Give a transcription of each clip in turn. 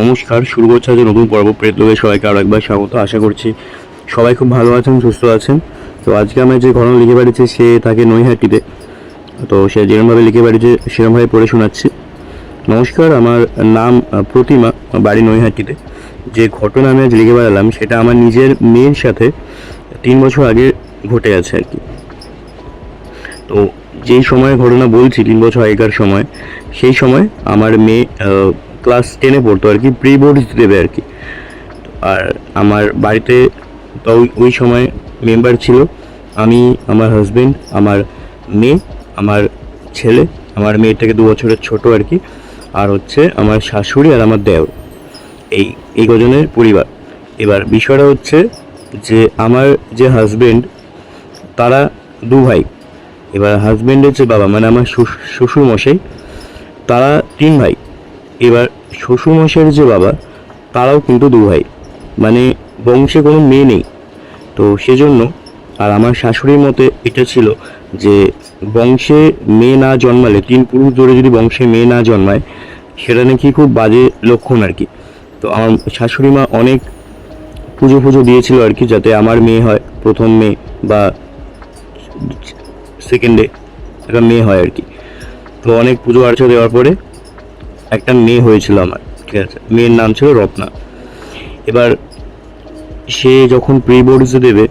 নমস্কার, শুরু করছে আজ নতুন পর্ব। প্রেতলোকে সবাইকে আরও একবার স্বাগত। আশা করছি সবাই খুব ভালো আছেন, সুস্থ আছেন। তো আজকে আমরা যে ঘটনা লিখে পাঠিয়েছি, সে থাকে নৈহাটিতে। তো সে যেরকমভাবে লিখে পাঠিয়েছে সেরকমভাবে পড়ে শোনাচ্ছি। নমস্কার, আমার নাম প্রতিমা, বাড়ি নৈহাটিতে। যে ঘটনা আমি আজ লিখে পাঠালাম সেটা আমার নিজের মেয়ের সাথে 3 বছর আগে ঘটে গেছে আর কি। তো যেই সময় ঘটনা বলছি, 3 বছর আগেকার সময়, সেই সময় আমার মেয়ে ক্লাস 10-এ পড়তো আর কি, প্রি বোর্ড দেবে আর কি। আর আমার বাড়িতে তো ওই সময় মেম্বার ছিল আমি, আমার হাজবেন্ড, আমার মেয়ে, আমার ছেলে, আমার মেয়ের থেকে 2 বছরের ছোট আর কি, আর হচ্ছে আমার শাশুড়ি আর আমার দেওর। এই কজনের পরিবার। এবার বিষয়টা হচ্ছে যে আমার যে হাজবেন্ড, তারা 2 ভাই। এবার হাজবেন্ডের যে বাবা, মানে আমার শ্বশুর মশাই, তারা 3 ভাই। এবার শ্বশুর মশাইয়ের যে বাবা, তারাও কিন্তু 2 ভাই, মানে বংশে কোনো মেয়ে নেই। তো সেজন্য আর আমার শাশুড়ির মতে এটা ছিল যে বংশে মেয়ে না জন্মালে, 3 পুরুষ ধরে যদি বংশে মেয়ে না জন্মায়, সেটা নাকি খুব বাজে লক্ষণ আর কি। তো আমার শাশুড়ি মা অনেক পুজো দিয়েছিল আর কি, যাতে আমার মেয়ে হয়, প্রথম মেয়ে বা সেকেন্ডে একটা মেয়ে হয় আর কি। তো অনেক পুজো আর্চা দেওয়ার পরে একটা মেয়ে হয়েছিল আমার, ঠিক আছে। মেয়ের নাম ছিল রত্না। এবার সে যখন প্রি বোর্ডসে দেবে,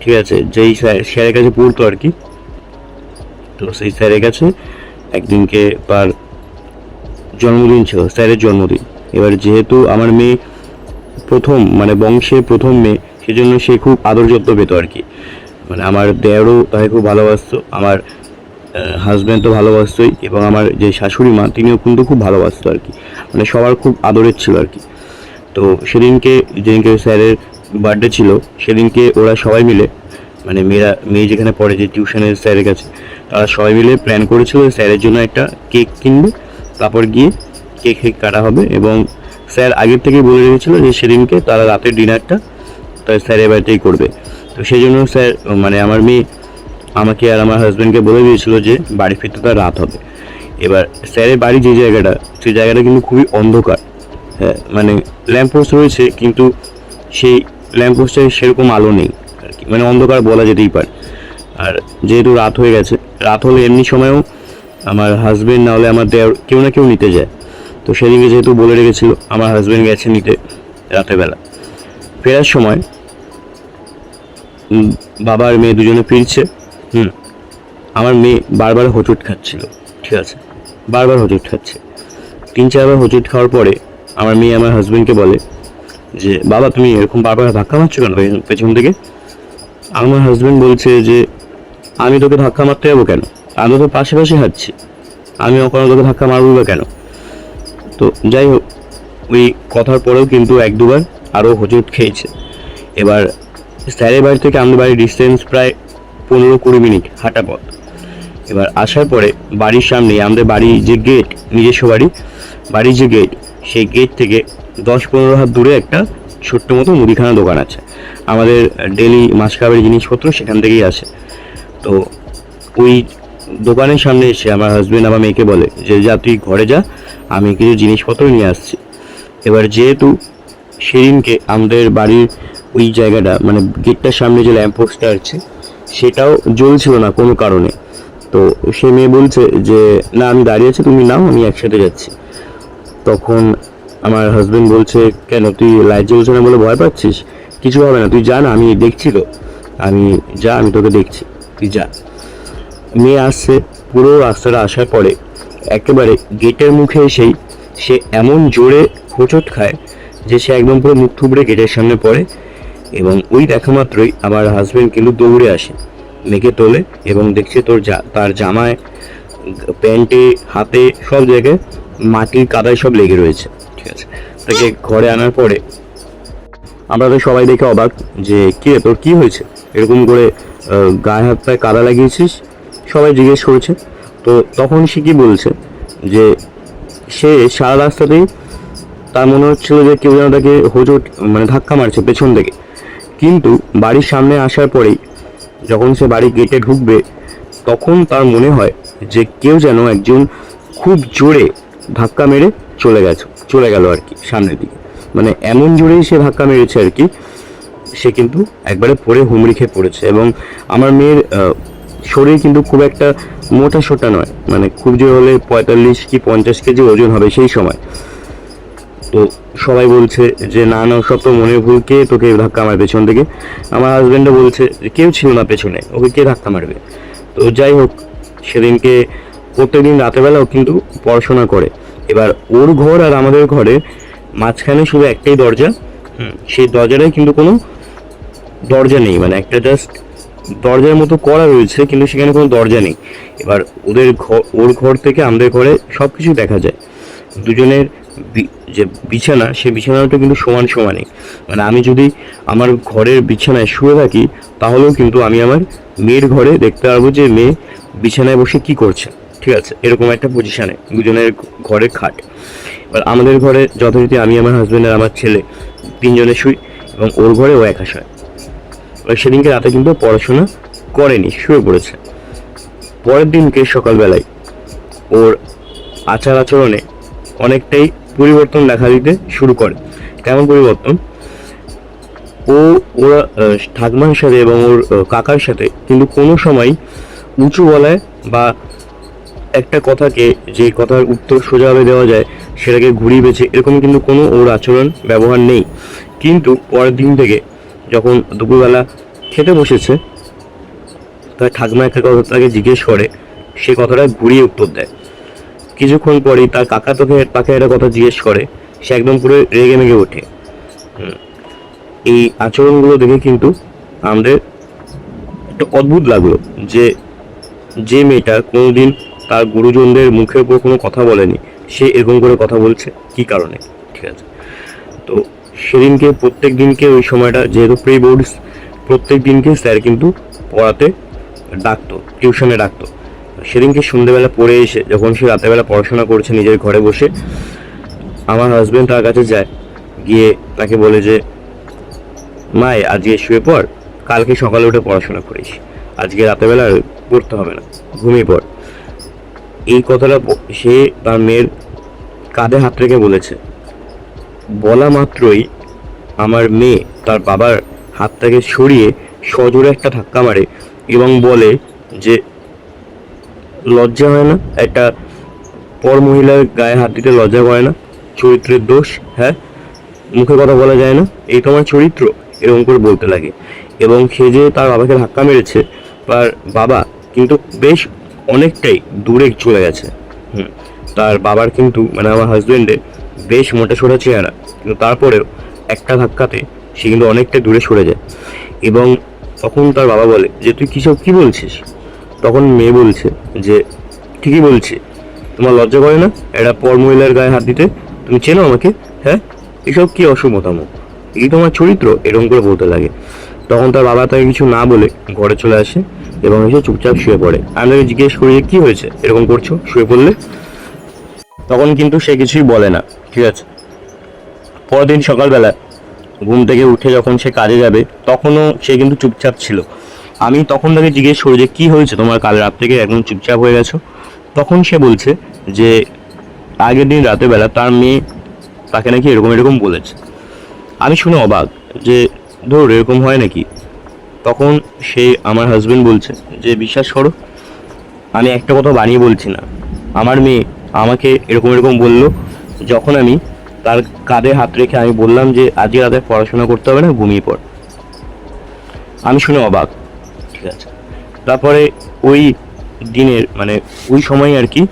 ঠিক আছে, যেই স্যারের কাছে পড়তো আর কি, তো সেই স্যারের কাছে একদিনকে তার জন্মদিন ছিল, স্যারের জন্মদিন। এবার যেহেতু আমার মেয়ে প্রথম, মানে বংশে প্রথম মেয়ে, সেজন্য সে খুব আদর যত্ন পেত আর কি। মানে আমার দেওরও তাকে খুব ভালোবাসতো, আমার হাজব্যান্ড তো ভালোবাসতোই, এবং আমার যে শাশুড়ি মা, তিনিও কিন্তু খুব ভালোবাসতো আর কি। মানে সবার খুব আদরের ছিল আর কি। তো যেদিনকে স্যারের বার্থডে ছিল, সেদিনকে ওরা সবাই মিলে, মানে মেয়ে যেখানে পড়ে, যে টিউশনের স্যারের কাছে, তারা সবাই মিলে প্ল্যান করেছিল স্যারের জন্য একটা কেক কিনবে, তারপর গিয়ে কেক কাটা হবে। এবং স্যার আগের থেকেই বলে রেখেছিল যে সেদিনকে তারা রাতের ডিনারটা তার স্যারের বাড়িতেই করবে। তো সেই জন্য স্যার, মানে আমার মেয়ে আমাকে আর আমার হাজব্যান্ডকে বলে দিয়েছিল যে বাড়ি ফিরতে তার রাত হবে। এবার স্যারের বাড়ি যে জায়গাটা, সেই জায়গাটা কিন্তু খুবই অন্ধকার। হ্যাঁ, মানে ল্যাম্পপোস্ট রয়েছে, কিন্তু সেই ল্যাম্পপোস্টে সেরকম আলো নেই আর কি, মানে অন্ধকার বলা যেতেই পারে। আর যেহেতু রাত হয়ে গেছে, রাত হলে এমনি সময়েও আমার হাজব্যান্ড না হলে আমার দেওর কেউ না কেউ নিতে যায়। তো সেদিকে যেহেতু বলে রেখেছিল, আমার হাজব্যান্ড গেছে নিতে রাতের বেলা। ফেরার সময় বাবা আর মেয়ে দুজনে ফিরছে। আমার মেয়ে বারবার হোঁচট খাচ্ছিল, ঠিক আছে, বারবার হোঁচট খাচ্ছে। 3-4 বার হোঁচট খাওয়ার পরে আমার মেয়ে আমার হাজব্যান্ডকে বলে যে, বাবা তুমি এরকম বারবার ধাক্কা মারছো কেন পেছন থেকে? আমার হাজব্যান্ড বলছে যে, আমি তোকে ধাক্কা মারতে যাবো কেন? আমি তো পাশে হাঁটছি, আমি ওখানে তোকে ধাক্কা মারবো বা কেন? তো যাই হোক, ওই কথার পরেও কিন্তু 1-2 বার আরও হোঁচট খেয়েছে। এবার স্যারের বাড়ি থেকে আমাদের বাড়ির ডিস্টেন্স প্রায় 15-20 মিনিট হাঁটা পথ। এবার আসার পরে বাড়ির সামনে আমাদের বাড়ির যে গেট, নিজস্ব বাড়ির যে গেট, সেই গেট থেকে 10-15 হাত দূরে একটা ছোট্ট মতো মুদিখানা দোকান আছে। আমাদের ডেলি মাছ খাবারের জিনিসপত্র সেখান থেকেই আসে। তো ওই দোকানের সামনে এসে আমার হাজব্যান্ড আমার মেয়েকে বলে যে, যা তুই ঘরে যা, আমি কিছু জিনিসপত্র নিয়ে আসছি। এবার যেহেতু সেদিনকে আমাদের বাড়ির ওই জায়গাটা, মানে গেটটার সামনে যে ল্যাম্পপোস্টটা আছে, সেটাও জ্বলছিল না কোনো কারণে। তো সে মেয়ে বলছে যে, না আমি দাঁড়িয়ে আছি, তুমি নাও, আমি একসাথে যাচ্ছি। তখন আমার হাজব্যান্ড বলছে, কেন তুই লাইট জ্বলছে না বলে ভয় পাচ্ছিস? কিছু হবে না, তুই যা না, আমি দেখছি তো, আমি তোকে দেখছি, তুই যা। মেয়ে আসছে, পুরো রাস্তাটা আসার পরে একেবারে গেটের মুখে এসেই সে এমন জোরে হোঁচট খায় যে সে একদম পুরো মুখ থুবড়ে গেটের সামনে পড়ে। এবং ওই দেখা মাত্রই আমার হাজব্যান্ড কিন্তু দৌড়ে আসে, মেয়েকে তোলে এবং দেখছে তার জামায়, প্যান্টে, হাতে, সব জায়গায় মাটির কাদায় সব লেগে রয়েছে, ঠিক আছে। তাকে ঘরে আনার পরে আমরা তো সবাই দেখে অবাক যে, কি তোর কি হয়েছে, এরকম করে গায়ে হাত পায়ে কাদা লাগিয়েছিস, সবাই জিজ্ঞেস করেছে। তো তখন সে কি বলছে যে, সে সারা রাস্তাতেই তার মনে হচ্ছিল যে কেউ যেন তাকে হোঁচট, মানে ধাক্কা মারছে পেছন থেকে। কিন্তু বাড়ির সামনে আসার পরেই, যখন সে বাড়ির গেটে ঢুকবে, তখন তার মনে হয় যে কেউ যেন একজন খুব জোরে ধাক্কা মেরে চলে গেছে। চলে গেল আর কি সামনের দিকে, মানে এমন জোরেই সে ধাক্কা মেরেছে আর কি, সে কিন্তু একবারে পড়ে হুমড়ি খেয়ে পড়েছে। এবং আমার মেয়ের শরীর কিন্তু খুব একটা মোটা সোটা নয়, মানে খুব জোর হলে 45 কি 50 কেজি ওজন হবে সেই সময়। তো সবাই বলছে যে না না সব তো মনের ভুল, কে তোকে ধাক্কা আমার পেছন থেকে। আমার হাজব্যান্ডও বলছে যে কেউ ছিল না পেছনে, ওকে কে ধাক্কা মারবে। তো যাই হোক, সেদিনকে প্রত্যেকদিন রাতেরবেলাও কিন্তু পড়াশোনা করে। এবার ওর ঘর আর আমাদের ঘরে মাঝখানে শুধু একটাই দরজা, সেই দরজাটাই কিন্তু কোনো দরজা নেই, মানে একটা জাস্ট দরজার মতো করা রয়েছে কিন্তু সেখানে কোনো দরজা নেই। এবার ওদের ঘর, ওর ঘর থেকে আমাদের ঘরে সব কিছু দেখা যায়। দুজনের যে বিছানা, সেই বিছানাটা কিন্তু সমান সমানই, মানে আমি যদি আমার ঘরের বিছানায় শুয়ে থাকি তাহলেও কিন্তু আমি আমার মেয়ের ঘরে দেখতে পারবো যে মেয়ে বিছানায় বসে কি করছে, ঠিক আছে, এরকম একটা পজিশানে দুজনের ঘরের খাট। এবার আমাদের ঘরে যথারীতি আমি, আমার হাজব্যান্ড আর আমার ছেলে তিনজনে শুই, এবং ওর ঘরে ও একা শোয়। এবার সেদিনকে রাতে কিন্তু পড়াশোনা করেনি, শুয়ে পড়েছে। পরের দিনকে সকালবেলায় ওর আচার আচরণে অনেকটাই পরিবর্তন দেখা দিতে শুরু করে। কেমন পরিবর্তন? ওরা ঠাকমার সাথে এবং ওর কাকার সাথে কিন্তু কোনো সময় উঁচু গলায় বা একটা কথাকে, যে কথার উত্তর সোজাভাবে দেওয়া যায় সেটাকে ঘুরিয়ে বেছে, এরকম কিন্তু কোনো ওর আচরণ ব্যবহার নেই। কিন্তু পরের দিন থেকে যখন দুপুরবেলা খেতে বসেছে, তার ঠাকমা একটা কথা তাকে জিজ্ঞেস করে, সে কথাটা ঘুরিয়ে উত্তর দেয়। কিছুক্ষণ পরেই তার কাকা তাকে একটা কথা জিজ্ঞেস করে, সে একদম পুরো রেগে মেগে ওঠে। এই আচরণগুলো দেখে কিন্তু আমাদের একটা অদ্ভুত লাগলো যে মেয়েটা কোনোদিন তার গুরুজনদের মুখের উপর কোনো কথা বলেনি, সে এরকম করে কথা বলছে কি কারণে, ঠিক আছে। তো সেদিনকে প্রত্যেক দিনকে ওই সময়টা যেহেতু প্রি বোর্ডস, প্রত্যেক দিনকে স্যার কিন্তু পড়াতে ডাকতো, টিউশনে ডাকতো। সেদিনকে সন্ধ্যেবেলা পড়ে এসে যখন সে রাতেরবেলা পড়াশোনা করছে নিজের ঘরে বসে, আমার হাজব্যান্ড তার কাছে যায়, গিয়ে তাকে বলে যে মায় আজকে শুয়ে পড়, কালকে সকালে উঠে পড়াশোনা করিস, আজকে রাতেরবেলা পড়তে হবে না, ঘুমিয়ে পড়। এই কথাটা সে তার মেয়ের কাঁধে হাত রেখে বলেছে। বলা মাত্রই আমার মেয়ে তার বাবার হাতটাকে সরিয়ে সজোরে একটা ধাক্কা মারে এবং বলে যে লজ্জা হয় না, একটা পর মহিলার গায়ে হাত দিতে লজ্জা করে না, চরিত্রের দোষ, হ্যাঁ মুখে কথা বলা যায় না, এই তোমার চরিত্র, এরকম করে বলতে লাগে। এবং সে যে তার বাবাকে ধাক্কা মেরেছে, তার বাবা কিন্তু বেশ অনেকটাই দূরে চলে গেছে। তার বাবার কিন্তু, মানে আমার হাজব্যান্ডের বেশ মোটা সোটা চেহারা, কিন্তু তারপরেও একটা ধাক্কাতে সে কিন্তু অনেকটা দূরে সরে যায়। এবং তখন তার বাবা বলে যে তুই কিসব কি বলছিস? তখন মেয়ে বলছে যে ঠিকই বলছি, তোমার লজ্জা করে না একটা পর মহিলার গায়ে হাত দিতে? তুমি চেনো আমাকে? হ্যাঁ, এসব কি অসভ্যতাম, এই তোমার চরিত্র, এরকম করে বলতে লাগে। তখন তার বাবা তাকে কিছু না বলে ঘরে চলে আসে এবং এসে চুপচাপ শুয়ে পড়ে। আমি তাকে জিজ্ঞেস করি যে কি হয়েছে, এরকম করছো শুয়ে পড়লে? তখন কিন্তু সে কিছুই বলে না, ঠিক আছে। পরের দিন সকালবেলা ঘুম থেকে উঠে যখন সে কাজে যাবে, তখনও সে কিন্তু চুপচাপ ছিল। আমি তখন তাকে জিজ্ঞেস করি যে কি হয়েছে তোমার, কাল রাত থেকে একদম চুপচাপ হয়ে গেছো? তখন সে বলছে যে আগের দিন রাতের বেলা তার মেয়ে তাকে নাকি এরকম এরকম বলেছে। আমি শুনে অবাক যে ধর এরকম হয় নাকি। তখন সে, আমার হাজবেন্ড বলছে যে বিশ্বাস করো, আমি একটা কথা বানিয়ে বলছি না, আমার মেয়ে আমাকে এরকম এরকম বললো যখন আমি তার কাঁধে হাত রেখে আমি বললাম যে আজকে রাতে পড়াশোনা করতে হবে না, ঘুমিয়ে পড়। আমি শুনে অবাক, ঠিক আছে। তারপরে ওই দিনের, মানে ওই সময় আর কি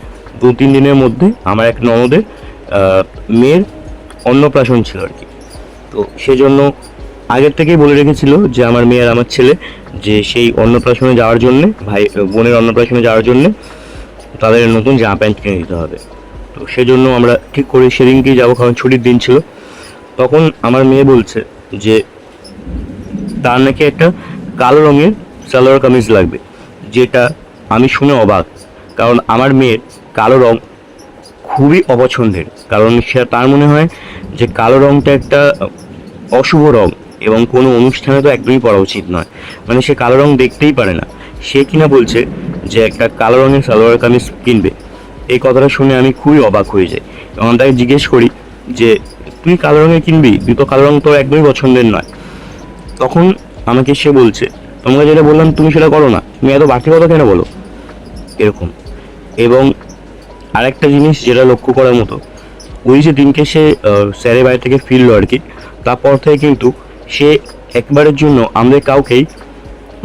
2-3 দিনের মধ্যে আমার এক ননদের মেয়ের অন্নপ্রাশন ছিল আর কি। তো সেজন্য আগের থেকেই বলে রেখেছিল যে আমার মেয়ে আর আমার ছেলে যে সেই অন্নপ্রাশনে যাওয়ার জন্যে, ভাই বোনের অন্নপ্রাশনে যাওয়ার জন্যে তাদের নতুন জামা প্যান্ট কিনে দিতে হবে। তো সেজন্য আমরা ঠিক করি সেদিনকেই যাবো, কারণ ছুটির দিন ছিল। তখন আমার মেয়ে বলছে যে তার নাকি একটা কালো রঙের সালোয়ার কামিজ লাগবে, যেটা আমি শুনে অবাক, কারণ আমার মেয়ের কালো রং খুবই অপছন্দের। কারণ সে, তার মনে হয় যে কালো রংটা একটা অশুভ রং এবং কোনো অনুষ্ঠানে তো একদমই পরা উচিত নয়, মানে সে কালো রং দেখতেই পারে না। সে কিনা বলছে যে একটা কালো রঙের সালোয়ার কামিজ কিনবে। এই কথাটা শুনে আমি খুবই অবাক হয়ে যাই এবং তাকে জিজ্ঞেস করি যে তুই কালো রঙের কিনবি, তুই তো কালো রং তোর একদমই পছন্দের নয়। তখন আমাকে সে বলছে, তোমাকে যেটা বললাম তুমি সেটা করো না, তুমি এত বাড়তি কথা কেন বলো, এরকম। এবং আরেকটা জিনিস যেটা লক্ষ্য করার মতো, ওই যে দিনকে সে স্যারের বাড়ি থেকে ফিরলো আর কি, তারপর থেকে কিন্তু সে একবারের জন্য আমাদের কাউকেই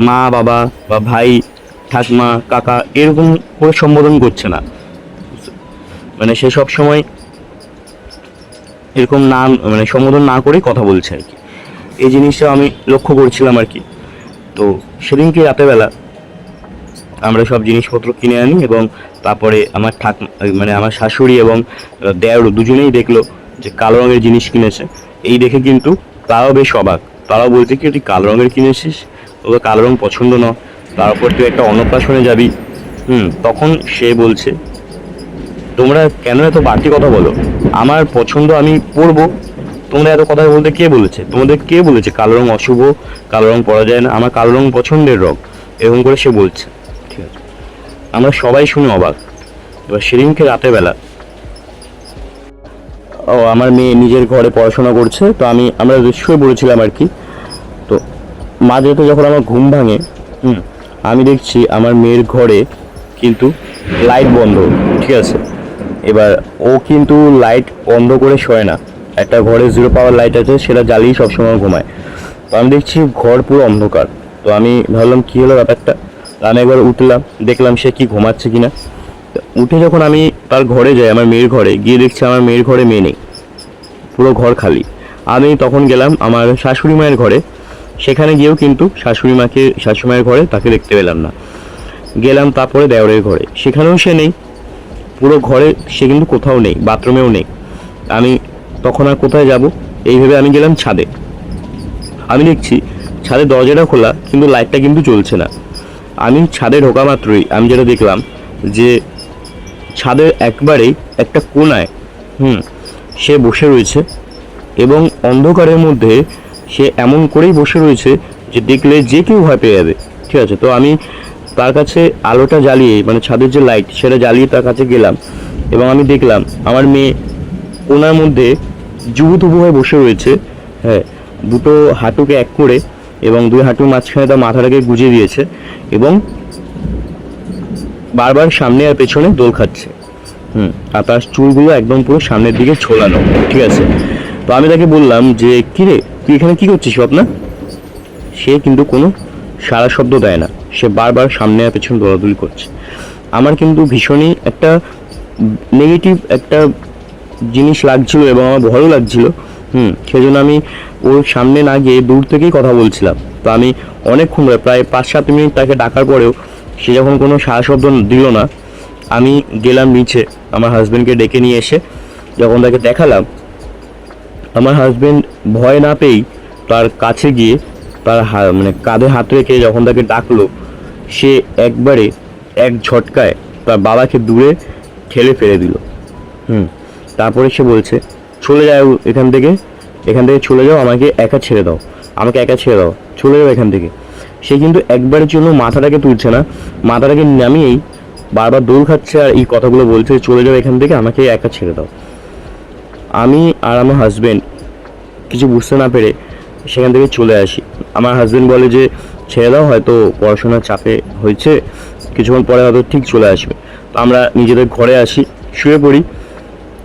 মা বাবা বা ভাই ঠাকমা কাকা এরকম করে সম্বোধন করছে না। মানে সে সব সময় এরকম না, মানে সম্বোধন না করেই কথা বলছে আর কি। এই জিনিসটা আমি লক্ষ্য করছিলাম আর কি। তো সেদিনকে রাতেরবেলা আমরা সব জিনিসপত্র কিনে আনি, এবং তারপরে আমার মানে আমার শাশুড়ি এবং দেওর দুজনেই দেখলো যে কালো রঙের জিনিস কিনেছে। এই দেখে কিন্তু তারাও বেশ অবাক, তারাও বলছে কি তুই কালো রঙের কিনেছিস, তোর কালো রঙ পছন্দ নয়, তারপর তুই একটা অন্নপ্রাশনে যাবি। তখন সে বলছে, তোমরা কেন এত বাড়তি কথা বলো, আমার পছন্দ আমি পরবো, তোমরা এত কথা বলতে কে বলেছে, তোমাদের কে বলেছে কালো রং অশুভ, কালো রং পরা যায় না, আমার কালো রং পছন্দের রং, এরকম করে সে বলছে। ঠিক আছে, আমরা সবাই শুনে অবাক। এবার সেদিনকে রাতের বেলা আমার মেয়ে নিজের ঘরে পড়াশোনা করছে, তো আমরা শুয়ে পড়েছিলাম আর কি। তো মাঝরাতে যখন আমার ঘুম ভাঙে, আমি দেখছি আমার মেয়ের ঘরে কিন্তু লাইট বন্ধ। ঠিক আছে, এবার ও কিন্তু লাইট বন্ধ করে শোয় না, একটা ঘরে 0 পাওয়ার লাইট আছে, সেটা জ্বালিয়ে সবসময় ঘুমায়। তো আমি দেখছি ঘর পুরো অন্ধকার। তো আমি ভাবলাম কী হলো ব্যাপারটা, আমি একবার উঠলাম, দেখলাম সে কি ঘুমাচ্ছে কিনা। উঠে যখন আমি তার ঘরে যাই, আমার মেয়ের ঘরে গিয়ে দেখছি আমার মেয়ের ঘরে মেয়ে নেই, পুরো ঘর খালি। আমি তখন গেলাম আমার শাশুড়ি মায়ের ঘরে, সেখানে গিয়েও কিন্তু শাশুড়ি মায়ের ঘরে তাকে দেখতে পেলাম না। গেলাম তারপরে দেওরের ঘরে, সেখানেও সে নেই, পুরো ঘরে সে কিন্তু কোথাও নেই, বাথরুমেও নেই। আমি তখন আর কোথায় যাব, এই ভেবে আমি গেলাম ছাদে। আমি দেখছি ছাদের দরজাটা খোলা, কিন্তু লাইটটা কিন্তু চলছে না। আমি ছাদে ঢোকা মাত্রই আমি যেটা দেখলাম যে ছাদের একবারেই একটা কোণায় সে বসে রয়েছে, এবং অন্ধকারের মধ্যে সে এমন করেই বসে রয়েছে যে দেখলে যে কেউ ভয় পেয়ে যাবে। ঠিক আছে, তো আমি তার কাছে আলোটা জ্বালিয়ে, মানে ছাদের যে লাইট সেটা জ্বালিয়ে তার কাছে গেলাম, এবং আমি দেখলাম আমার মেয়ে কোণার মধ্যে জুবুথুবু হয়ে বসে রয়েছে। হ্যাঁ, দুটো হাঁটুকে এক করে, এবং 2 হাঁটুর মাঝখানে তার মাথাটাকে গুজে দিয়েছে, এবং বারবার সামনে আর পেছনে দোল খাচ্ছে। আর তার চুলগুলো একদম পুরো সামনের দিকে ঝোলানো। ঠিক আছে, তো আমি তাকে বললাম যে কিরে তুই এখানে কি করছিস স্বপ্না। সে কিন্তু কোনো সারা শব্দ দেয় না, সে বারবার সামনে আর পেছনে দৌড়াদৌড়ি করছে। আমার কিন্তু ভীষণই একটা নেগেটিভ একটা জিনিস লাগছিল, এবং আমার ভয়ও লাগছিল। সেজন্য আমি ওর সামনে না গিয়ে দূর থেকেই কথা বলছিলাম। তো আমি অনেকক্ষণ প্রায় 5-7 মিনিট তাকে ডাকার পরেও সে যখন কোনো সারা শব্দ দিল না, আমি গেলাম নিচে, আমার হাজব্যান্ডকে ডেকে নিয়ে এসে যখন তাকে দেখালাম, আমার হাজব্যান্ড ভয় না পেয়েই তার কাছে গিয়ে তার মানে কাঁধে হাত রেখে যখন তাকে ডাকলো, সে একবারে এক ঝটকায় তার বাবাকে দূরে ঠেলে ফেলে দিল। তারপরে সে বলছে চলে যাও এখান থেকে চলে যাও, আমাকে একা ছেড়ে দাও, চলে যাও এখান থেকে। সে কিন্তু একবারের জন্য মাথাটাকে তুলছে না, মাথাটাকে নামিয়েই বারবার দোল খাচ্ছে, আর এই কথাগুলো বলছে চলে যাও এখান থেকে, আমাকে একা ছেড়ে দাও। আমি আর আমার হাজব্যান্ড কিছু বুঝতে না পেরে সেখান থেকে চলে আসি। আমার হাজব্যান্ড বলে যে ছেড়ে দাও, হয়তো পড়াশোনার চাপে হয়েছে, কিছুক্ষণ পরে হয়তো ঠিক চলে আসবে। তো আমরা নিজেদের ঘরে আসি, শুয়ে পড়ি।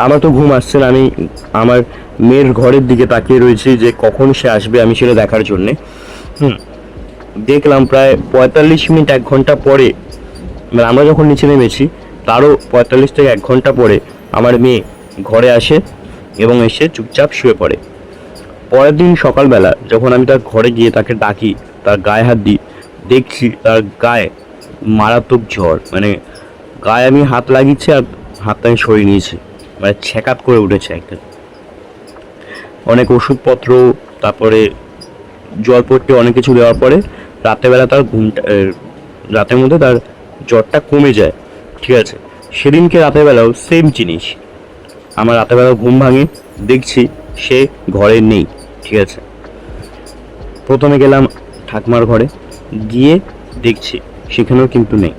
আমার তো ঘুম আসছে না, আমি আমার মেয়ের ঘরের দিকে তাকিয়ে রয়েছি যে কখন সে আসবে আমি সেটা দেখার জন্যে। দেখলাম প্রায় 45 মিনিট 1 ঘন্টা পরে, মানে আমরা যখন নিচে নেমেছি তারও 45 থেকে 1 ঘন্টা পরে আমার মেয়ে ঘরে আসে, এবং এসে চুপচাপ শুয়ে পড়ে। পরের দিন সকালবেলা যখন আমি তার ঘরে গিয়ে তাকে ডাকি, তার গায়ে হাত দিই, দেখছি তার গায়ে মারাত্মক জ্বর, মানে গায়ে আমি হাত লাগিয়েছি আর হাতটা আমি সরিয়ে নিয়েছি, মানে ছ্যাকাত করে উঠেছে একটা। অনেক ওষুধপত্র, তারপরে জলপট্টি অনেক কিছু দেওয়ার পরে রাতের মধ্যে তার জ্বরটা কমে যায়। ঠিক আছে, সেদিনকে রাতের বেলাও সেম জিনিস, আমার রাতের বেলা ঘুম ভাঙে, দেখছি সে ঘরে নেই। ঠিক আছে, প্রথমে গেলাম ঠাকুমার ঘরে, গিয়ে দেখছি সেখানেও কিন্তু নেই।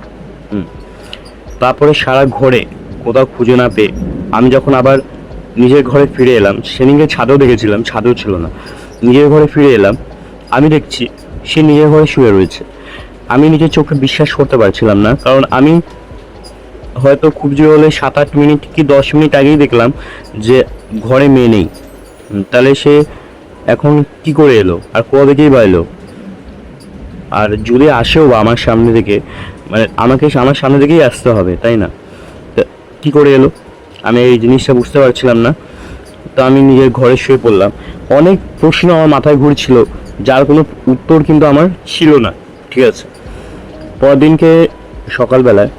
তারপরে সারা ঘরে কোথাও খুঁজে না পেয়ে আমি যখন আবার নিজের ঘরে ফিরে এলাম, সেদিনকে ছাদেও দেখেছিলাম, ছাদেও ছিল না। নিজের ঘরে ফিরে এলাম, আমি দেখছি সে নিজের ঘরে শুয়ে রয়েছে। আমি নিজের চোখে বিশ্বাস করতে পারছিলাম না, কারণ আমি হয়তো খুব জোর হলে 7-8 মিনিট কি 10 মিনিট আগেই দেখলাম যে ঘরে মেয়ে নেই। তাহলে সে এখন কি করে এলো আর কোথা থেকেই বা এলো? আর যদি আসেও বা আমার সামনে থেকে, মানে আমাকে আমার সামনে থেকেই আসতে হবে, তাই না? তা কি করে এলো আমি এই জিনিসটা বুঝতে পারছিলাম না। তো আমি নিজের ঘরে শুয়ে পড়লাম। অনেক প্রশ্ন আমার মাথায় ঘুরছিল, যার কোনো উত্তর কিন্তু আমার ছিল না। ঠিক আছে, পরদিনকে সকালবেলায়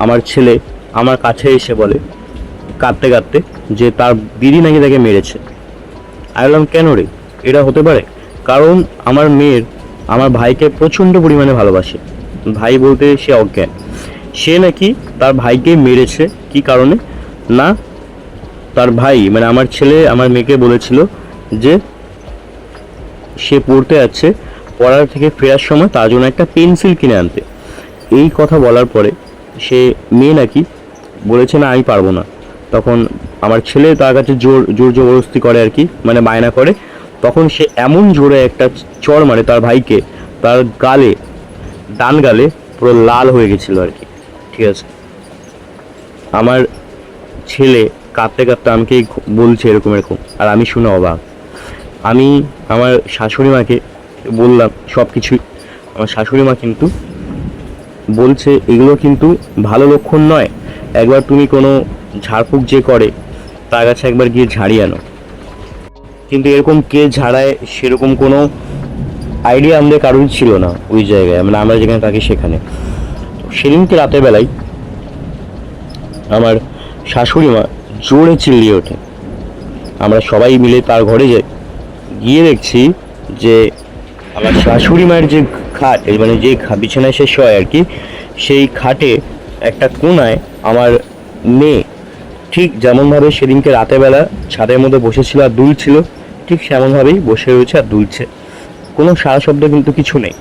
আমার ছেলে আমার কাছে এসে বলে কাঁদতে কাঁদতে যে তার দিদি নাকি তাকে মেরেছে। আমি বললাম, কেন রে? এটা হতে পারে? কারণ আমার মেয়ের আমার ভাইকে প্রচণ্ড পরিমাণে ভালোবাসে। ভাই বলতে সে অজ্ঞান। সে নাকি তার ভাইকে মেরেছে। কি কারণে? না, তার ভাই মানে আমার ছেলে আমার মেয়েকে বলেছিল যে সে পড়তে যাচ্ছে, পড়ার থেকে ফেরার সময় তার জন্য একটা পেন্সিল কিনে আনতে। এই কথা বলার পরে সে মেয়ে নাকি বলেছে না আমি পারবো না। তখন আমার ছেলে তার কাছে জোর জোর জবরদস্তি করে আর কি, মানে বায়না করে। তখন সে এমন জোরে একটা চড় মারে তার ভাইকে, তার গালে, ডান গালে পুরো লাল হয়ে গেছিল আর কি। ঠিক আছে, আমার ছেলে কাঁদতে কাঁদতে আমাকে বলছে এরকম এরকম, আর আমি শুনে অবাক। আমি আমার শাশুড়ি মাকে বললাম সব কিছুই। আমার শাশুড়ি মা কিন্তু বলছে এগুলো কিন্তু ভালো লক্ষণ নয়, একবার তুমি কোনো ঝাড়ফুঁক যে করে তার কাছে একবার গিয়ে ঝাড়িয়ে আনো। কিন্তু এরকম কে ঝাড়ায় সেরকম কোনো আইডিয়া আমাদের কারোর ছিল না ওই জায়গায়, মানে আমরা যেখানে থাকি সেখানে। সেদিনকে রাতের বেলায় আমার শাশুড়ি মা জোরে চিল্লিয়ে ওঠে। আমরা সবাই মিলে তার ঘরে যাই, গিয়ে দেখছি যে আমার শাশুড়ি মায়ের যে খাট, মানে যে বিছানায় সে শোয় আর কি, সেই খাটে একটা কোণায় আমার মেয়ে ঠিক যেমনভাবে সেদিনকে রাতের বেলা ছাদের মধ্যে বসেছিল আর দুলছিল, ঠিক সেমনভাবেই বসে রয়েছে আর দুলছে। কোনো সারা শব্দ কিন্তু কিছু নেই।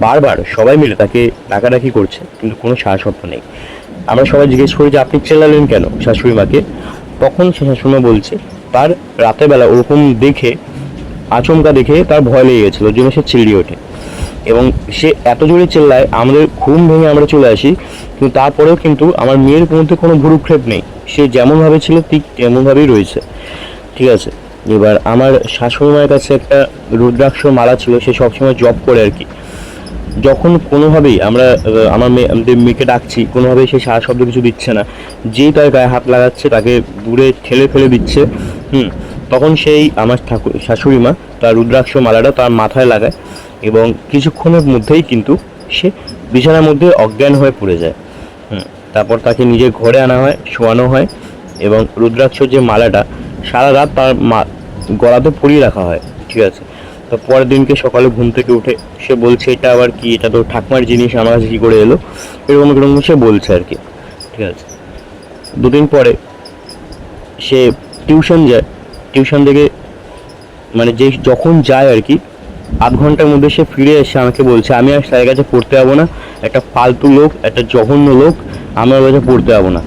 বারবার সবাই মিলে তাকে ডাকাডাকি করছে, কিন্তু কোনো সারা শব্দ নেই। আমরা সবাই জিজ্ঞেস করি যে আপনি চেল্লালেন কেন শাশুড়ি মাকে? তখন সে শাশুড়ি বলছে তার রাতের বেলা ওরকম দেখে, আচমকা দেখে তার ভয় লেগে গেছিলো, ওই জন্য সে চিল্লিয়ে ওঠে। এবং সে এত জোরে চেল্লায় আমাদের ঘুম ভেঙে আমরা চলে আসি, কিন্তু তারপরেও কিন্তু আমার মেয়ের মধ্যে কোনো ভুরুক্ষেপ নেই, সে যেমনভাবে ছিল ঠিক তেমনভাবেই রয়েছে। ঠিক আছে, এবার আমার শাশুড়ি মায়ের কাছে একটা রুদ্রাক্ষ মালা ছিল, সে সবসময় জব করে আর কি। যখন কোনোভাবেই আমরা আমাদের মেয়েকে ডাকছি, কোনোভাবেই সে সারা শব্দ কিছু দিচ্ছে না, যেই তার গায়ে হাত লাগাচ্ছে তাকে দূরে ঠেলে ফেলে দিচ্ছে। তখন সেই আমার শাশুড়ি মা তার রুদ্রাক্ষ মালাটা তার মাথায় লাগায় এবং কিছুক্ষণের মধ্যেই কিন্তু সে বিছানার মধ্যে অজ্ঞান হয়ে পড়ে যায়। তারপর তাকে নিজের ঘরে আনা হয়, শোয়ানো হয় এবং রুদ্রাক্ষ যে মালাটা সারা রাত তার গলাতে পরিয়ে রাখা হয়। ঠিক আছে, তো পরের দিনকে সকালে ঘুম থেকে উঠে সে বলছে এটা আবার কি, এটা তো ঠাকুমার জিনিস, আমার কাছে কী করে এলো, এরকম এরকম সে বলছে আর কি। ঠিক আছে, দুদিন পরে সে টিউশন যায়। টিউশন থেকে মানে যে যখন যায় আর কি, আধ ঘন্টার মধ্যে সে ফিরে এসে আমাকে বলছে আমি আর স্যারের কাছে পড়তে যাবো না, একটা ফালতু লোক, একটা জঘন্য লোক, আমি ওর কাছে পড়তে যাবো না।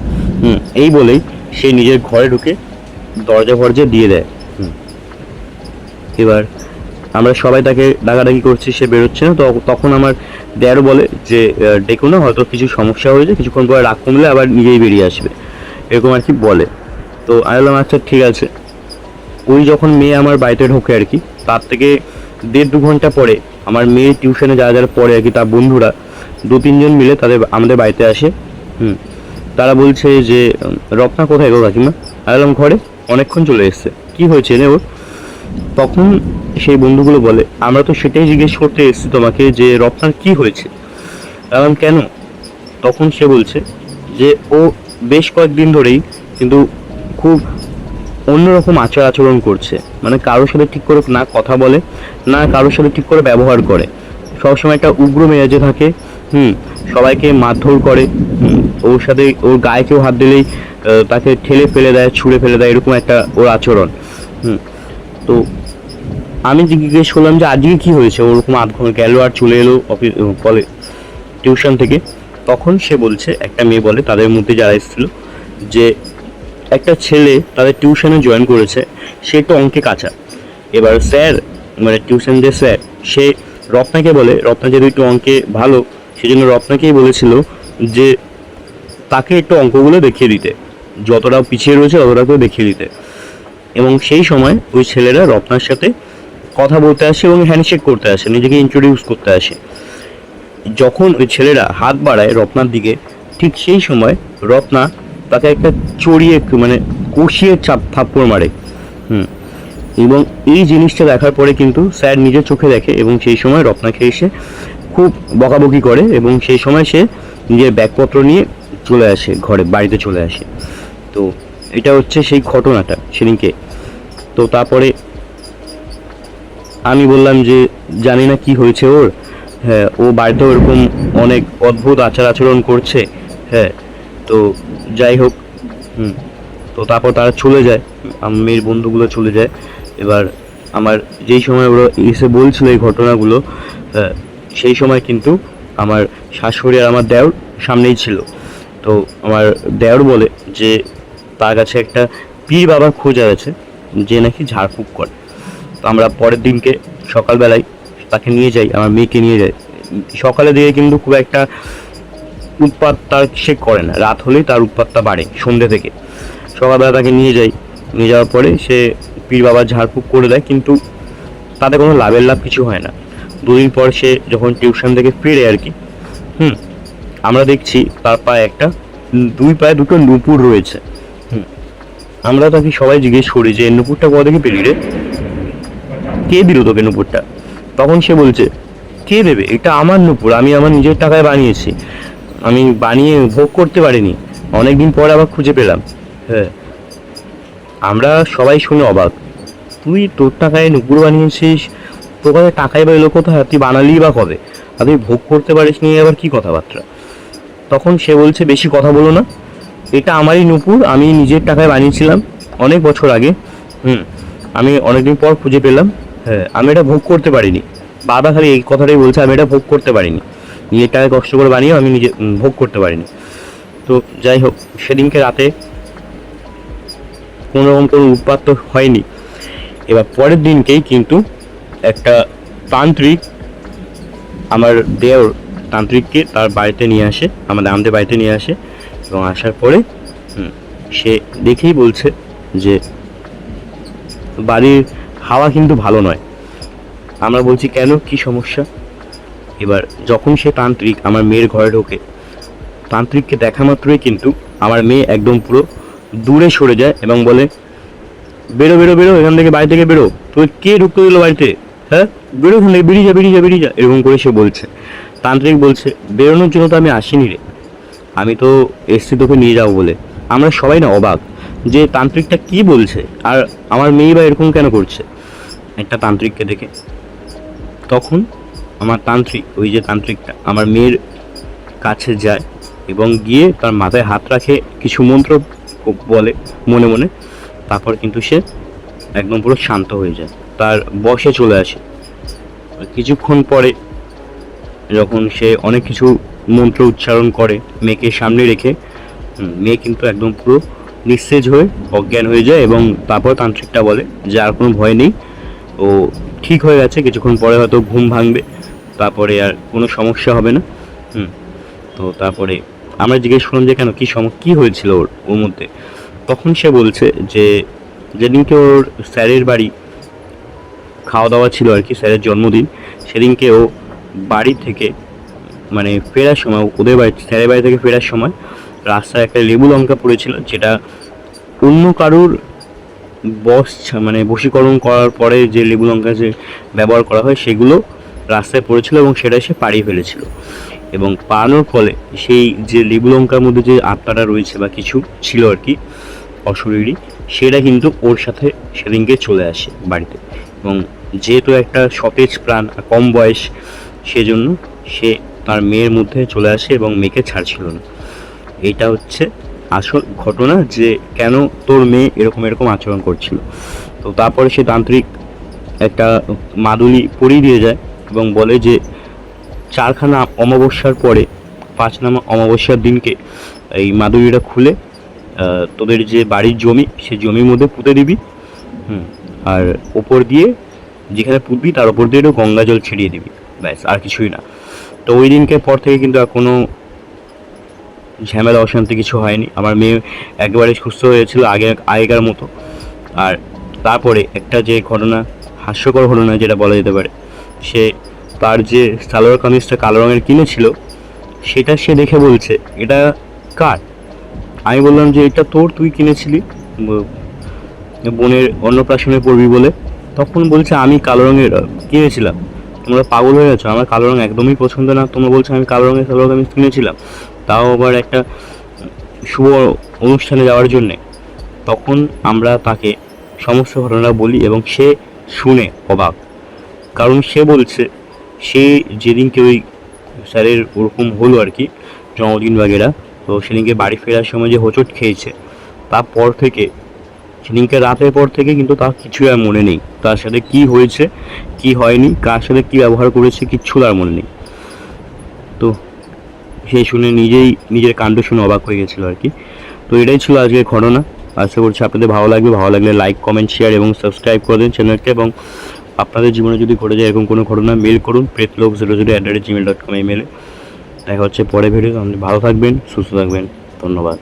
এই বলেই সে নিজের ঘরে ঢুকে দরজা ফরজা দিয়ে দেয়। এবার আমরা সবাই তাকে ডাকাডাকি করছি, সে বেরোচ্ছে না। তো তখন আমার দেয়ারও বলে যে ডেকো না, হয়তো কিছু সমস্যা হয়েছে, কিছুক্ষণ পরে রাগ কমলে আবার নিজেই বেরিয়ে আসবে, এরকম আর কি বলে। তো আমি বললাম আচ্ছা ঠিক আছে। ওই যখন মেয়ে আমার বাড়িতে ঢোকে আর কি, তার থেকে 1.5-2 ঘন্টা পরে আমার মেয়ের টিউশনে যারা যারা পড়ে আর কি, তার বন্ধুরা 2-3 জন মিলে আমাদের বাড়িতে আসে। তারা বলছে যে রত্না কোথায় গো কাকিমা? আমি বললাম ঘরে, অনেকক্ষণ চলে এসছে, কি হয়েছে রে ওর? তখন সেই বন্ধুগুলো বলে আমরা তো সেটাই জিজ্ঞেস করতে এসেছি তোমাকে যে রত্নার কি হয়েছে। বললাম কেন? তখন সে বলছে যে ও বেশ কয়েকদিন ধরেই কিন্তু খুব অন্যরকম আচরণ করছে, মানে কারোর সাথে ঠিক করে না কথা বলে, না কারোর সাথে ঠিক করে ব্যবহার করে, সবসময় একটা উগ্র মেজাজে থাকে। সবাইকে মারধর করে, ওর সাথে ওর গায়ে কেউ হাত দিলেই তাকে ঠেলে ফেলে দেয়, ছুঁড়ে ফেলে দেয়, এরকম একটা ওর আচরণ। তো আমি জিজ্ঞেস করলাম যে আজকে কি হয়েছে, ওরকম আধ ঘন্টা গেল আর চলে এলো অফিস কলেজ টিউশন থেকে। তখন সে বলছে একটা মেয়ে বলে তাদের মধ্যে যারা এসেছিল যে একটা ছেলে তাদের টিউশনে জয়েন করেছে, সে তো অঙ্কে কাঁচা। এবার স্যার, মানে টিউশন যে স্যার, সে রত্নাকে বলে, রত্না যেহেতু একটু অঙ্কে ভালো, সেজন্য রত্নাকেই বলেছিল যে তাকে একটু অঙ্কগুলো দেখিয়ে দিতে, যতটা পিছিয়ে রয়েছে ততটাকেও দেখিয়ে দিতে। এবং সেই সময় ওই ছেলেরা রত্নার সাথে কথা বলতে আসে এবং হ্যান্ডশেক করতে আসে, নিজেকে ইন্ট্রোডিউস করতে আসে। যখন ওই ছেলেরা হাত বাড়ায় রত্নার দিকে, ঠিক সেই সময় রত্না তাকে একটা চড়িয়ে মানে কষিয়ে থাপ্পড় মারে। এবং এই জিনিসটা দেখার পরে কিন্তু স্যার নিজের চোখে দেখে এবং সেই সময় রত্নাকে এসে খুব বকাবকি করে এবং সেই সময় সে নিজের ব্যাগপত্র নিয়ে চলে আসে, ঘরে বাড়িতে চলে আসে। তো এটা হচ্ছে সেই ঘটনাটা সেদিনকে। তো তারপরে আমি বললাম যে জানি না কি হয়েছে ওর, হ্যাঁ ও বাড়িতেও এরকম অনেক অদ্ভুত আচার আচরণ করছে। হ্যাঁ, তো যাই হোক, তো তারপর তারা চলে যায়, মেয়ের বন্ধুগুলো চলে যায়। এবার আমার যেই সময় ওরা এসে বলছিল এই ঘটনাগুলো, সেই সময় কিন্তু আমার শাশুড়ি আর আমার দেওর সামনেই ছিল। তো আমার দেওর বলে যে তার কাছে একটা পীর বাবার খোঁজা আছে যে নাকি ঝাড়ফুঁক করে। তো আমরা পরের দিনকে সকালবেলায় তাকে নিয়ে যাই, আমার মেয়েকে নিয়ে যাই। সকালে দিয়ে কিন্তু খুব একটা উৎপাত তার সে করে না, রাত হলেই তার উৎপাতটা বাড়ে সন্ধ্যে থেকে। সকালবেলা তাকে নিয়ে যাই, নিয়ে যাওয়ার পরে সে পীর বাবা ঝাড়ফুঁক করে দেয়, কিন্তু তাতে কোনো লাভ কিছু হয় না। দুদিন পর সে যখন টিউশন থেকে ফিরে আর কি, আমরা দেখছি তার পায়ে দুই পায়ে দুটো নুপুর রয়েছে। আমরা তাকে সবাই জিজ্ঞেস করি যে নুপুরটা কোথা থেকে পেলি রে, কে দিল তোকে নুপুরটা? তখন সে বলছে, কে দেবে, এটা আমার নুপুর, আমি আমার নিজের টাকায় বানিয়েছি, আমি বানিয়ে ভোগ করতে পারিনি, অনেকদিন পর আবার খুঁজে পেলাম। হ্যাঁ, আমরা সবাই শুনে অবাক, তুই তোর টাকায় নুপুর বানিয়েছিস, তোর কাছে টাকাই বা এলো কোথায়, তুই বানালি বা কবে, আর তুই ভোগ করতে পারিস নিয়ে আবার কি কথাবার্তা? তখন সে বলছে, বেশি কথা বলো না, এটা আমারই নুপুর, আমি নিজের টাকায় বানিয়েছিলাম অনেক বছর আগে। আমি অনেকদিন পর খুঁজে পেলাম। হ্যাঁ, আমি এটা ভোগ করতে পারিনি। বাবা খালি এই কথাটাই বলছে, আমি এটা ভোগ করতে পারিনি, নিজের টাকায় কষ্ট করে বানিয়েও আমি নিজে ভোগ করতে পারিনি। তো যাই হোক, সেদিনকে রাতে কোনোরকম কোনো উৎপাত তো হয়নি। এবার পরের দিনকেই কিন্তু একটা তান্ত্রিক, আমার দেওর তান্ত্রিককে তার বাড়িতে নিয়ে আসে, আমাদের বাড়িতে নিয়ে আসে। এবং আসার পরে সে দেখেই বলছে যে বাড়ির হাওয়া কিন্তু ভালো নয়। আমরা বলছি কেন, কি সমস্যা? এবার যখন সে তান্ত্রিক আমার মেয়ের ঘরে ঢোকে, তান্ত্রিককে দেখা মাত্রই কিন্তু আমার মেয়ে একদম পুরো দূরে সরে যায় এবং বলে, বেরো বেরো বেরো এখান থেকে, বাড়ি থেকে বেরো, তোর কে ঢুকতে দিল বাড়িতে? হ্যাঁ, বেরো এখান থেকে, বেরিয়ে যা বেরিয়ে যা বেরিয়ে যা, এরকম করে সে বলছে। তান্ত্রিক বলছে, বেরোনোর জন্য তো আমি আসিনি রে, আমি তো এসছি তোকে নিয়ে যাবো বলে। আমরা সবাই না অবাক যে তান্ত্রিকটা কি বলছে, আর আমার মেয়ে বা এরকম কেন করছে একটা তান্ত্রিককে দেখে। তখন আমার তান্ত্রিক, ওই যে তান্ত্রিকটা আমার মেয়ের কাছে যায় এবং গিয়ে তার মাথায় হাত রাখে, কিছু মন্ত্র বলে মনে মনে। তারপর কিন্তু সে একদম পুরো শান্ত হয়ে যায়, তার বশে চলে আসে। কিছুক্ষণ পরে যখন সে অনেক কিছু মন্ত্র উচ্চারণ করে মেয়েকে সামনে রেখে, মেয়ে কিন্তু একদম পুরো নিস্তেজ হয়ে অজ্ঞান হয়ে যায়। এবং তারপর তান্ত্রিকটা বলে যে আর কোনো ভয় নেই, ও ঠিক হয়ে গেছে, কিছুক্ষণ পরে হয়তো ঘুম ভাঙবে, তারপরে আর কোনো সমস্যা হবে না। তো তারপরে আমরা জিজ্ঞেস করলাম যে কেন, কি হয়েছিল ওর মধ্যে? তখন সে বলছে যে যেদিনকে ওর স্যারের বাড়ি খাওয়া দাওয়া ছিল আর কি, স্যারের জন্মদিন, সেদিনকে ও বাড়ি থেকে মানে ফেরার সময়, ওদের বাড়ি স্যারের বাড়ি থেকে ফেরার সময় রাস্তায় একটা লেবু লঙ্কা পড়েছিল, যেটা অন্য কারুর মানে বশীকরণ করার পরে যে লেবু লঙ্কা যে ব্যবহার করা হয় সেগুলো রাস্তায় পড়েছিল এবং সেটা সে পাড়িয়ে ফেলেছিল। এবং পাড়ানোর ফলে সেই যে লেবু লঙ্কার মধ্যে যে আত্মাটা রয়েছে বা কিছু ছিল আর কি অশরীরী, সেটা কিন্তু ওর সাথে সেদিনকে চলে আসে বাড়িতে। এবং যেহেতু একটা সতেজ প্রাণ, কম বয়স, সেজন্য সে তার মেয়ের মধ্যে চলে আসে এবং মেয়েকে ছাড়ছিল না। এইটা হচ্ছে আসল ঘটনা যে কেন তোর মেয়ে এরকম আচরণ করছিল। তো তারপরে সে তান্ত্রিক একটা মাদুলি পরিয়ে দিয়ে যায় এবং বলে যে 4খানা অমাবস্যার পরে 5 অমাবস্যার দিনকে এই মাদুলিটা খুলে তোদের যে বাড়ির জমি সেই জমির মধ্যে পুঁতে দিবি। আর ওপর দিয়ে যেখানে পুঁতবি তার ওপর দিয়ে একটু গঙ্গা জল ছিটিয়ে দিবি, ব্যাস, আর কিছুই না। তো ওই দিনকে পর থেকে কিন্তু আর কোনো ঝামেলা অশান্তি কিছু হয়নি। আমার মেয়ে একেবারে সুস্থ হয়েছিল আগেকার মতো। আর তারপরে একটা যে ঘটনা, হাস্যকর ঘটনা যেটা বলা যেতে পারে, সে তার যে সালোয়ার কামিজটা কালো রঙের কিনেছিল সেটা সে দেখে বলছে এটা কার। আমি বললাম যে এটা তোর, তুই কিনেছিলি বোনের অন্নপ্রাশনে পড়বি বলে। তখন বলছে আমি কালো রঙের কিনেছিলাম। তোমরা পাগল হয়ে গেছো, আমার কালো রঙ একদমই পছন্দ না। তোমরা বলছো আমি কালো রঙের সালোয়ার কামিজ কিনেছিলাম, তাও আবার একটা শুভ অনুষ্ঠানে যাওয়ার জন্যে। তখন আমরা তাকে সমস্ত ঘটনা বলি এবং সে শুনে অবাক। কারণ সে বলছে সে যেদিনকে ওই স্যারের ওরকম হলো আর কি, জন্মদিন বাগেরা, তো সেদিনকে বাড়ি ফেরার সময় যে হোঁচট খেয়েছে, তারপর থেকে, সেদিনকে রাতের পর থেকে কিন্তু তার কিছুই আর মনে নেই। তার সাথে কি হয়েছে কি হয়নি, কার সাথে কি ব্যবহার করেছে, কিচ্ছু তার মনে নেই। তো সে শুনে নিজের কাণ্ড শুনে অবাক হয়ে গেছিলো আর কি। তো এটাই ছিল আজকের ঘটনা। আশা করছি আপনাদের ভালো লাগবে। ভালো লাগলে লাইক, কমেন্ট, শেয়ার এবং সাবস্ক্রাইব করে দিন চ্যানেলকে। এবং আপনাদের জীবনে যদি ঘটে যায় এরকম কোনো ঘটনা, মেল করুন pretlob00@gmail.com ইমেলে। দেখা হচ্ছে পরে ভিডিও। আপনি ভালো থাকবেন, সুস্থ থাকবেন। ধন্যবাদ।